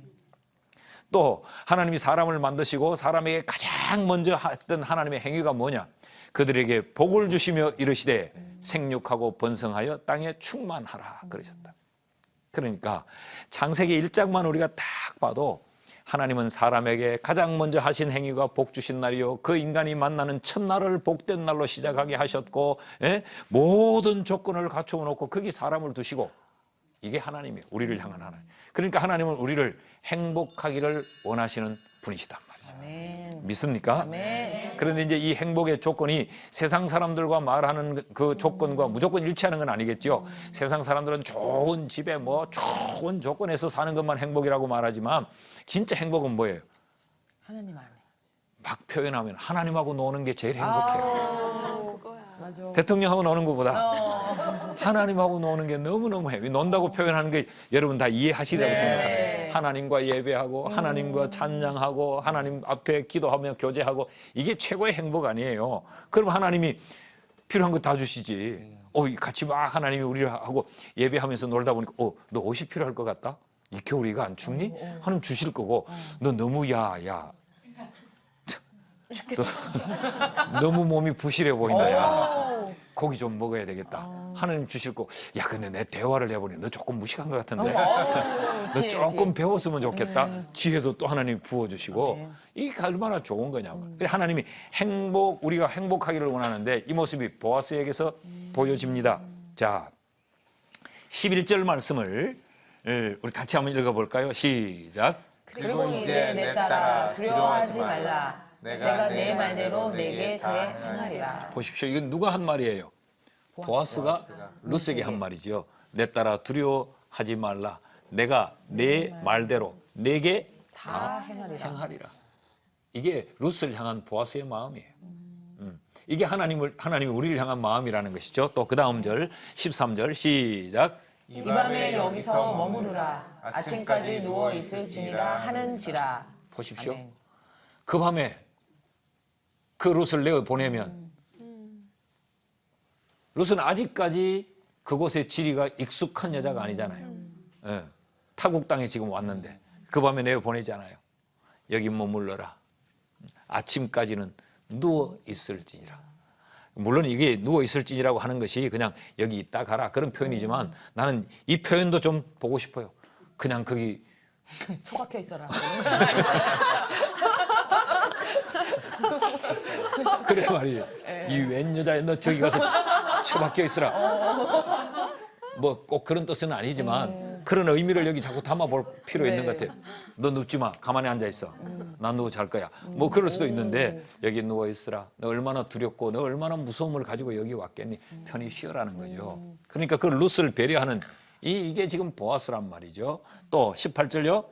A: 또 하나님이 사람을 만드시고 사람에게 가장 먼저 했던 하나님의 행위가 뭐냐? 그들에게 복을 주시며 이르시되 생육하고 번성하여 땅에 충만하라 그러셨다. 그러니까 창세기 1장만 우리가 딱 봐도 하나님은 사람에게 가장 먼저 하신 행위가 복 주신 날이요. 그 인간이 만나는 첫날을 복된 날로 시작하게 하셨고, 모든 조건을 갖추어 놓고 거기 사람을 두시고, 이게 하나님이에요. 우리를 향한 하나님. 그러니까 하나님은 우리를 행복하기를 원하시는 분이시단 말이죠.
D: 아멘.
A: 믿습니까?
D: 아멘.
A: 그런데 이제 이 행복의 조건이 세상 사람들과 말하는 그 조건과 무조건 일치하는 건 아니겠죠. 세상 사람들은 좋은 집에 뭐 좋은 조건에서 사는 것만 행복이라고 말하지만 진짜 행복은 뭐예요?
D: 하나님 안에.
A: 막 표현하면 하나님하고 노는 게 제일 행복해요.
D: 맞아.
A: 대통령하고 노는 것보다 하나님하고 노는 게 너무너무 해요. 논다고 표현하는 게 여러분 다 이해하시리라고
D: 네.
A: 생각합니다. 하나님과 예배하고 하나님과 찬양하고 하나님 앞에 기도하며 교제하고 이게 최고의 행복 아니에요. 그럼 하나님이 필요한 거 다 주시지. 같이 막 하나님이 우리를 하고 예배하면서 놀다 보니까 너 옷이 필요할 것 같다? 이 겨울에 이거 안 춥니? 하나님 주실 거고 너 너무 야 너무 몸이 부실해 보인다. 야. 고기 좀 먹어야 되겠다. 하나님 주실 거. 야, 근데 내 대화를 해보니 너 조금 무식한 것 같은데. 너 조금 배웠으면 좋겠다. 지혜도 또 하나님이 부어주시고. 이게 얼마나 좋은 거냐고. 하나님이 우리가 행복하기를 원하는데 이 모습이 보아스에게서 보여집니다. 자, 11절 말씀을 우리 같이 한번 읽어볼까요? 시작.
D: 그리고 이제 내 딸아 두려워하지 말라. 내가 내 말대로 내게 대행하리라.
A: 보십시오. 이건 누가 한 말이에요? 보아스가 루스에게 한 말이죠. 내 딸아 두려워하지 말라. 내가 내 말대로 내게 다 행하리라. 이게 루스를 향한 보아스의 마음이에요. 이게 하나님이 우리를 향한 마음이라는 것이죠. 또 그 다음 절 13절 시작.
D: 이 밤에 여기서 머무르라. 아침까지 누워 있을지니라 하는지라.
A: 보십시오.
D: 아멘.
A: 그 밤에 그 룻을 내어 보내면 룻은 아직까지 그곳의 지리가 익숙한 여자가 아니잖아요. 타국 땅에 지금 왔는데 그 밤에 내어 보내지 않아요. 여기 머물러라. 아침까지는 누워 있을지니라. 물론 이게 누워 있을지니라고 하는 것이 그냥 여기 있다 가라 그런 표현이지만 나는 이 표현도 좀 보고 싶어요. 그냥 거기
D: 처박혀 있어라.
A: 그래 말이에요. 이 웬 여자야 너 저기 가서 처박혀 있으라. 뭐 꼭 그런 뜻은 아니지만 그런 의미를 여기 자꾸 담아볼 필요 있는 것 같아요. 너 눕지 마. 가만히 앉아 있어. 난 누워 잘 거야. 뭐 그럴 수도 있는데 여기 누워 있으라. 너 얼마나 두렵고 너 얼마나 무서움을 가지고 여기 왔겠니. 편히 쉬어라는 거죠. 그러니까 그 룻을 배려하는 이게 지금 보아스란 말이죠. 또 18절요.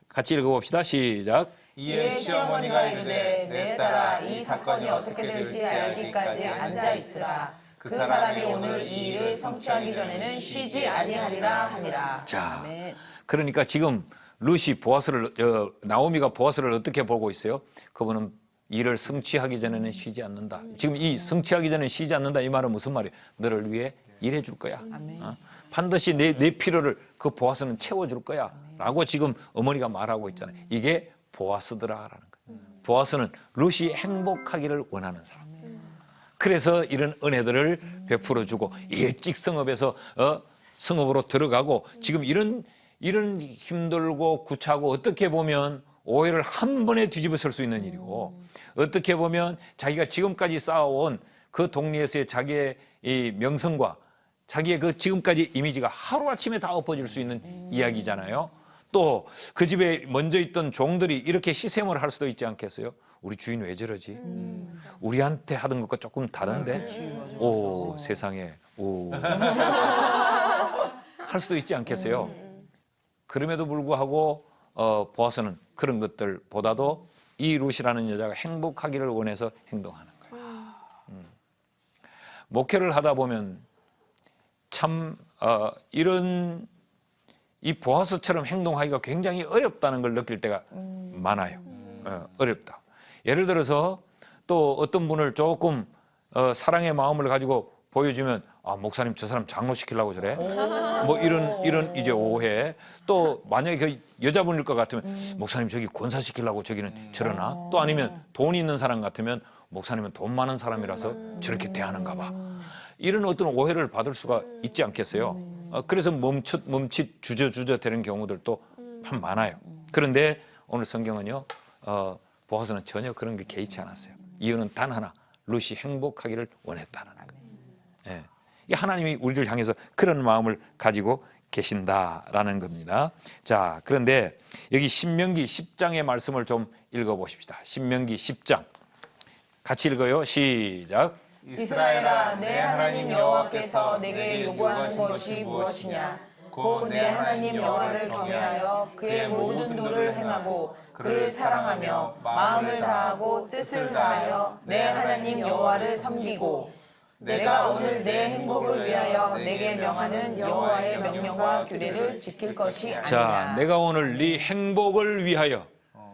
A: 같이 읽어봅시다. 시작.
C: 이에 시어머니가 이르되 내 딸아 이 사건이 어떻게 될지 알기까지 앉아 있으라.
D: 그 사람이 오늘 이 일을 성취하기 전에는 쉬지 아니하리라 하니라.
A: 자,
D: 아멘.
A: 그러니까 지금 룻이 나오미가 보아스를 어떻게 보고 있어요? 그분은 일을 성취하기 전에는 쉬지 않는다. 지금 이 성취하기 전에 쉬지 않는다 이 말은 무슨 말이에요? 너를 위해 일해 줄 거야. 반드시 내 필요를 그 보아스는 채워줄 거야. 라고 지금 어머니가 말하고 있잖아요. 이게 보아스더라라는 거예요. 보아스는 룻이 행복하기를 원하는 사람. 그래서 이런 은혜들을 베풀어주고 일찍 성읍에서 성읍으로 들어가고 지금 이런 힘들고 구차하고 어떻게 보면 오해를 한 번에 뒤집어 쓸 수 있는 일이고 어떻게 보면 자기가 지금까지 쌓아온 그 동리에서의 자기의 이 명성과 자기의 그 지금까지 이미지가 하루아침에 다 엎어질 수 있는 이야기잖아요. 또 그 집에 먼저 있던 종들이 이렇게 시샘을 할 수도 있지 않겠어요? 우리 주인 왜 저러지? 우리한테 하던 것과 조금 다른데? 오, 세상에. 오. 할 수도 있지 않겠어요? 그럼에도 불구하고 보아스는 그런 것들보다도 이 룻이라는 여자가 행복하기를 원해서 행동하는 거예요. 목회를 하다 보면 참 이런 이 보아스처럼 행동하기가 굉장히 어렵다는 걸 느낄 때가 많아요. 어렵다. 예를 들어서 또 어떤 분을 조금 사랑의 마음을 가지고 보여주면 아, 목사님 저 사람 장로시키려고 저래? 뭐 이런 이제 오해. 또 만약에 그 여자분일 것 같으면 목사님 저기 권사시키려고 저기는 저러나? 또 아니면 돈 있는 사람 같으면 목사님은 돈 많은 사람이라서 저렇게 대하는가 봐. 이런 어떤 오해를 받을 수가 있지 않겠어요? 그래서 멈칫 주저주저 되는 경우들도 참 많아요. 그런데 오늘 성경은요, 보아스는 전혀 그런 게 개의치 않았어요. 이유는 단 하나, 룻이 행복하기를 원했다는 거예요. 예. 이 하나님이 우리를 향해서 그런 마음을 가지고 계신다라는 겁니다. 자, 그런데 여기 신명기 10장의 말씀을 좀 읽어보십시다. 신명기 10장. 같이 읽어요. 시작.
D: 이스라엘아, 내 하나님 여호와께서 내게 요구하신 것이 무엇이냐? 곧 내 하나님 여호와를 경외하여 그의 모든 도를 행하고 그를 사랑하며 마음을 다하고 뜻을 다하여 내 하나님 여호와를 섬기고 내가 오늘 내 행복을 위하여 내게 명하는 여호와의 명령과 규례를 지킬 것이 아니냐.
A: 자, 내가 오늘 네 행복을 위하여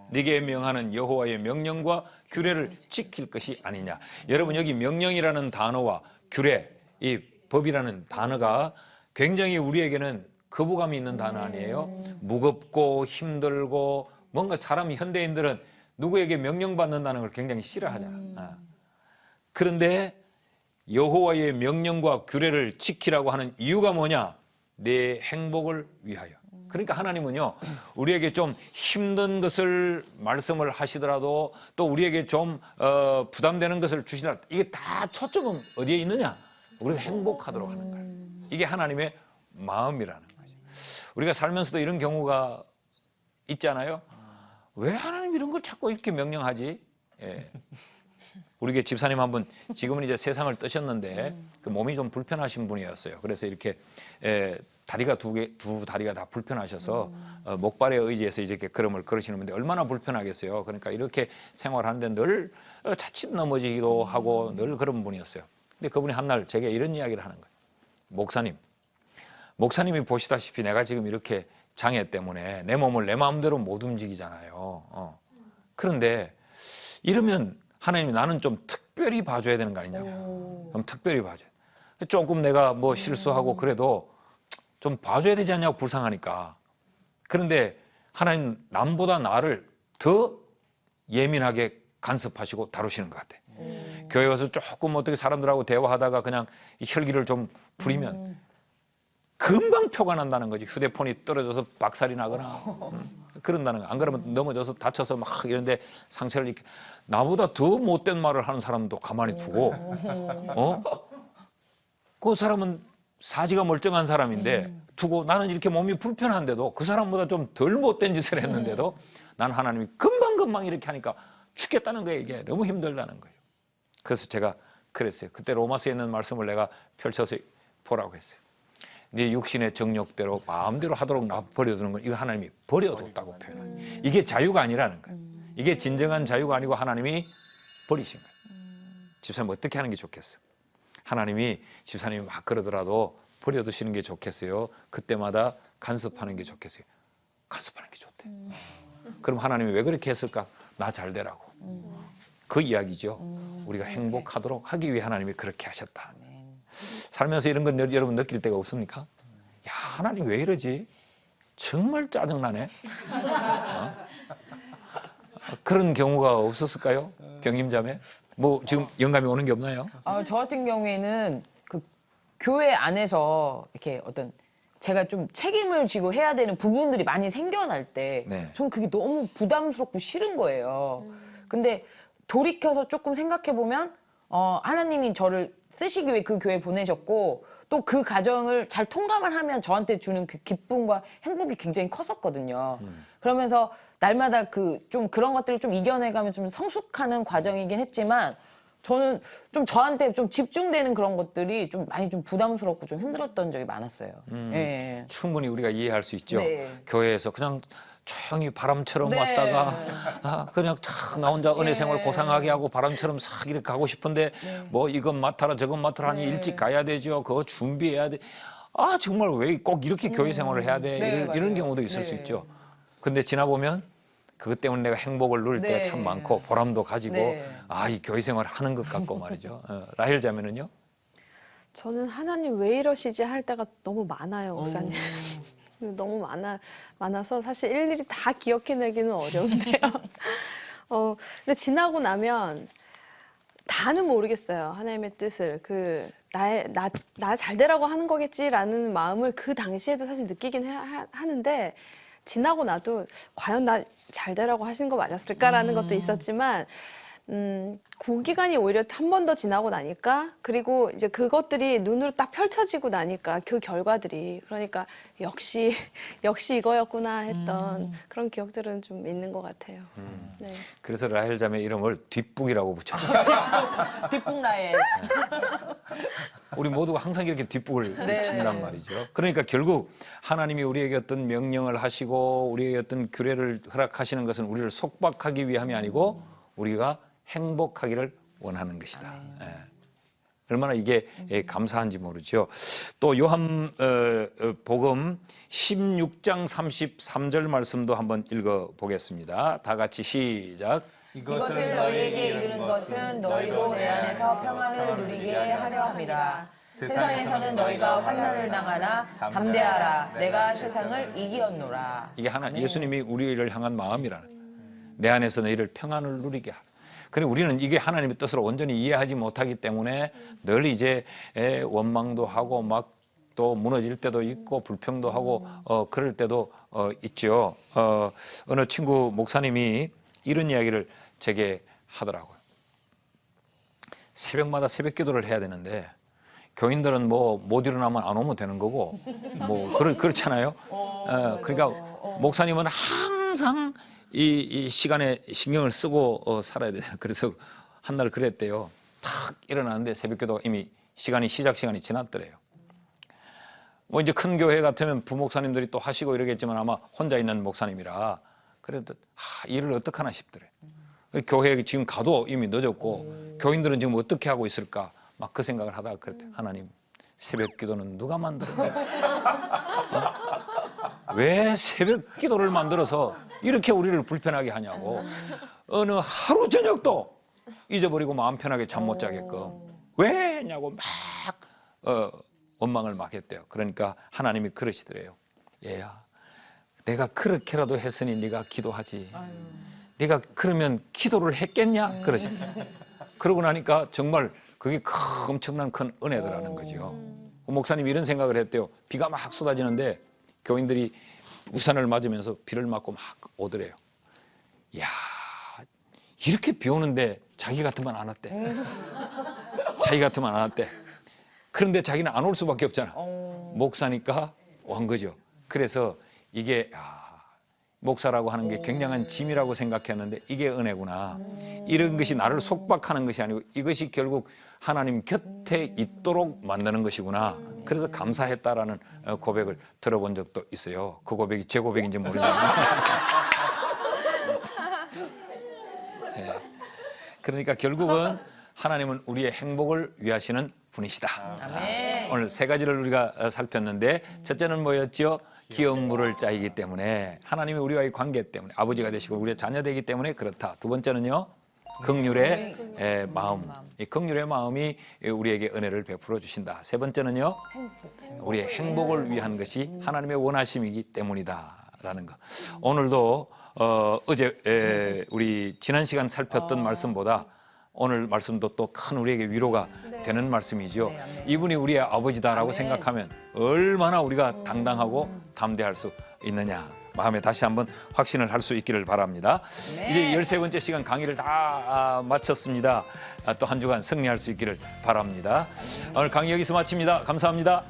A: 네게 명하는 여호와의 명령과 규례를 지킬 것이 아니냐. 여러분 여기 명령이라는 단어와 규례, 이 법이라는 단어가 굉장히 우리에게는 거부감이 있는 단어 아니에요? 무겁고 힘들고 뭔가 사람 현대인들은 누구에게 명령받는다는 걸 굉장히 싫어하잖아. 그런데 여호와의 명령과 규례를 지키라고 하는 이유가 뭐냐? 내 행복을 위하여. 그러니까 하나님은요, 우리에게 좀 힘든 것을 말씀을 하시더라도 또 우리에게 좀 부담되는 것을 주시더라도 이게 다 초점은 어디에 있느냐? 우리가 행복하도록 하는 거예요. 이게 하나님의 마음이라는 거죠. 우리가 살면서도 이런 경우가 있잖아요. 왜 하나님 이런 걸 자꾸 이렇게 명령하지? 예. 우리 집사님 한 분 지금은 이제 세상을 떠셨는데 그 몸이 좀 불편하신 분이었어요. 그래서 이렇게 다리가 두 다리가 다 불편하셔서 목발에 의지해서 이렇게 걸음을 걸으시는 분인데 얼마나 불편하겠어요. 그러니까 이렇게 생활하는데 늘 자칫 넘어지기도 하고 늘 그런 분이었어요. 근데 그분이 한날 제게 이런 이야기를 하는 거예요. 목사님이 보시다시피 내가 지금 이렇게 장애 때문에 내 몸을 내 마음대로 못 움직이잖아요. 그런데 이러면 하나님이 나는 좀 특별히 봐줘야 되는 거 아니냐고. 그럼 특별히 봐줘야 돼. 조금 내가 뭐 실수하고 그래도 좀 봐줘야 되지 않냐고 불쌍하니까. 그런데 하나님 남보다 나를 더 예민하게 간섭하시고 다루시는 것 같아. 교회 와서 조금 어떻게 사람들하고 대화하다가 그냥 이 혈기를 좀 부리면 금방 표가 난다는 거지. 휴대폰이 떨어져서 박살이 나거나 그런다는 거. 안 그러면 넘어져서 다쳐서 막 이런데 상처를 이렇게. 나보다 더 못된 말을 하는 사람도 가만히 두고 그 사람은 사지가 멀쩡한 사람인데 두고 나는 이렇게 몸이 불편한데도 그 사람보다 좀 덜 못된 짓을 했는데도 난 하나님이 금방 이렇게 하니까 죽겠다는 거예요. 이게 너무 힘들다는 거예요. 그래서 제가 그랬어요. 그때 로마서에 있는 말씀을 내가 펼쳐서 보라고 했어요. 네 육신의 정욕대로 마음대로 하도록 나 버려두는 건 이거 하나님이 버려뒀다고 표현해요. 이게 자유가 아니라는 거예요. 이게 진정한 자유가 아니고 하나님이 버리신 거예요. 집사님 어떻게 하는 게 좋겠어? 하나님이 집사님이 막 그러더라도 버려두시는 게 좋겠어요? 그때마다 간섭하는 게 좋겠어요? 간섭하는 게 좋대. 그럼 하나님이 왜 그렇게 했을까? 나 잘 되라고. 그 이야기죠. 우리가 행복하도록 하기 위해 하나님이 그렇게 하셨다. 살면서 이런 건 여러분 느낄 때가 없습니까? 야, 하나님 왜 이러지? 정말 짜증나네. 그런 경우가 없었을까요? 병임자매? 뭐 지금 영감이 오는 게 없나요?
D: 저 같은 경우에는 그 교회 안에서 이렇게 어떤 제가 좀 책임을 지고 해야 되는 부분들이 많이 생겨날 때
A: 네.
D: 저는 그게 너무 부담스럽고 싫은 거예요. 근데 돌이켜서 조금 생각해 보면 하나님이 저를 쓰시기 위해 그 교회 보내셨고 또 그 과정을 잘 통감을 하면 저한테 주는 그 기쁨과 행복이 굉장히 컸었거든요. 그러면서 날마다 좀 그런 것들을 좀 이겨내가면 좀 성숙하는 과정이긴 했지만 저는 좀 저한테 좀 집중되는 그런 것들이 좀 많이 좀 부담스럽고 좀 힘들었던 적이 많았어요. 예.
A: 충분히 우리가 이해할 수 있죠.
D: 네.
A: 교회에서 그냥 조용히 바람처럼
D: 네.
A: 왔다가 그냥 탁 나 혼자 은혜 생활 고상하게 하고 바람처럼 싹 이렇게 가고 싶은데 뭐 이것 맡아라 저것 맡아라 하니 일찍 가야 되죠. 그거 준비해야 돼. 아 정말 왜 꼭 이렇게 교회 생활을 해야 돼?
D: 네,
A: 이런
D: 맞아요.
A: 경우도 있을
D: 네.
A: 수 있죠. 근데 지나보면 그것 때문에 내가 행복을 누릴
D: 네.
A: 때가 참 많고 보람도 가지고
D: 네.
A: 이 교회 생활을 하는 것 같고 말이죠. 라헬 자매는요?
B: 저는 하나님 왜 이러시지 할 때가 너무 많아요, 목사님. 너무 많아서 사실 일일이 다 기억해내기는 어려운데요. 근데 지나고 나면 다는 모르겠어요. 하나님의 뜻을. 나 잘되라고 하는 거겠지라는 마음을 그 당시에도 사실 느끼긴 하는데 지나고 나도 과연 나 잘되라고 하신 거 맞았을까라는 것도 있었지만 그 기간이 오히려 한 번 더 지나고 나니까 그리고 이제 그것들이 눈으로 딱 펼쳐지고 나니까 그 결과들이 그러니까 역시 이거였구나 했던 그런 기억들은 좀 있는 것 같아요. 네.
A: 그래서 라헬 자매 이름을 뒷북이라고 붙였어요.
D: 뒷북라에
A: 우리 모두가 항상 이렇게 뒷북을
D: 네.
A: 친단 말이죠. 그러니까 결국 하나님이 우리에게 어떤 명령을 하시고 우리에게 어떤 규례를 허락하시는 것은 우리를 속박하기 위함이 아니고 우리가 행복하기를 원하는 것이다. 예. 얼마나 이게 감사한지 모르죠. 또 요한 복음 16장 33절 말씀도 한번 읽어보겠습니다. 다 같이 시작.
D: 이것을 너희에게 이르는 것은 너희로 내 안에서 평안을 누리게 하려 함이라. 세상에서는 너희가 환난을 당하나 담대하라. 내가 세상을 이기었노라.
A: 이게 예수님이 우리를 향한 마음이라는. 내 안에서 너희를 평안을 누리게 하라. 그런데 우리는 이게 하나님의 뜻을 온전히 이해하지 못하기 때문에 늘 이제 원망도 하고 막 또 무너질 때도 있고 불평도 하고 그럴 때도 있죠. 어느 친구 목사님이 이런 이야기를 제게 하더라고요. 새벽마다 새벽 기도를 해야 되는데 교인들은 뭐 못 일어나면 안 오면 되는 거고 뭐 그렇잖아요. 그러니까 목사님은 항상 이 시간에 신경을 쓰고 살아야 돼요. 그래서 한 날 그랬대요. 탁 일어나는데 새벽기도가 이미 시작 시간이 지났더래요. 뭐 이제 큰 교회 같으면 부목사님들이 또 하시고 이러겠지만 아마 혼자 있는 목사님이라 그래도 일을 어떡하나 싶더래. 교회에 지금 가도 이미 늦었고 교인들은 지금 어떻게 하고 있을까 막 그 생각을 하다가 그랬대. 하나님 새벽기도는 누가 만들었냐? 왜 새벽기도를 만들어서 이렇게 우리를 불편하게 하냐고. 어느 하루 저녁도 잊어버리고 마음 편하게 잠 못 자게끔 왜냐고 막 원망을 막 했대요. 그러니까 하나님이 그러시더래요. 얘야 내가 그렇게라도 했으니 네가 기도하지. 네가 그러면 기도를 했겠냐? 그러시더래요. 그러고 나니까 정말 그게 엄청난 큰 은혜더라는 거죠. 목사님이 이런 생각을 했대요. 비가 막 쏟아지는데 교인들이 우산을 맞으면서 비를 맞고 막 오더래요. 이야, 이렇게 비 오는데 자기 같으면 안 왔대. 자기 같으면 안 왔대. 그런데 자기는 안 올 수밖에 없잖아. 목사니까 온 거죠. 그래서 이게 목사라고 하는 게 굉장한 짐이라고 생각했는데 이게 은혜구나. 이런 것이 나를 속박하는 것이 아니고 이것이 결국 하나님 곁에 있도록 만드는 것이구나. 그래서 감사했다라는 고백을 들어본 적도 있어요. 그 고백이 제 고백인지 모르지만. 네. 그러니까 결국은 하나님은 우리의 행복을 위하시는 분이시다. 오늘 세 가지를 우리가 살폈는데 첫째는 뭐였죠? 귀여운 물을 짜이기 때문에 하나님이 우리와의 관계 때문에 아버지가 되시고 우리의 자녀되기 때문에 그렇다. 두 번째는요. 긍휼의 마음. 이 긍휼의 마음이 우리에게 은혜를 베풀어 주신다. 세 번째는요. 우리의 행복을 위한 것이 하나님의 원하심이기 때문이다라는 거. 오늘도 어제 우리 지난 시간 살폈던 말씀보다 오늘 말씀도 또 큰 우리에게 위로가 되는 말씀이죠. 이분이 우리의 아버지다라고 생각하면 얼마나 우리가 당당하고 담대할 수 있느냐. 마음에 다시 한번 확신을 할 수 있기를 바랍니다. 이제 13번째 시간 강의를 다 마쳤습니다. 또 한 주간 승리할 수 있기를 바랍니다. 오늘 강의 여기서 마칩니다. 감사합니다.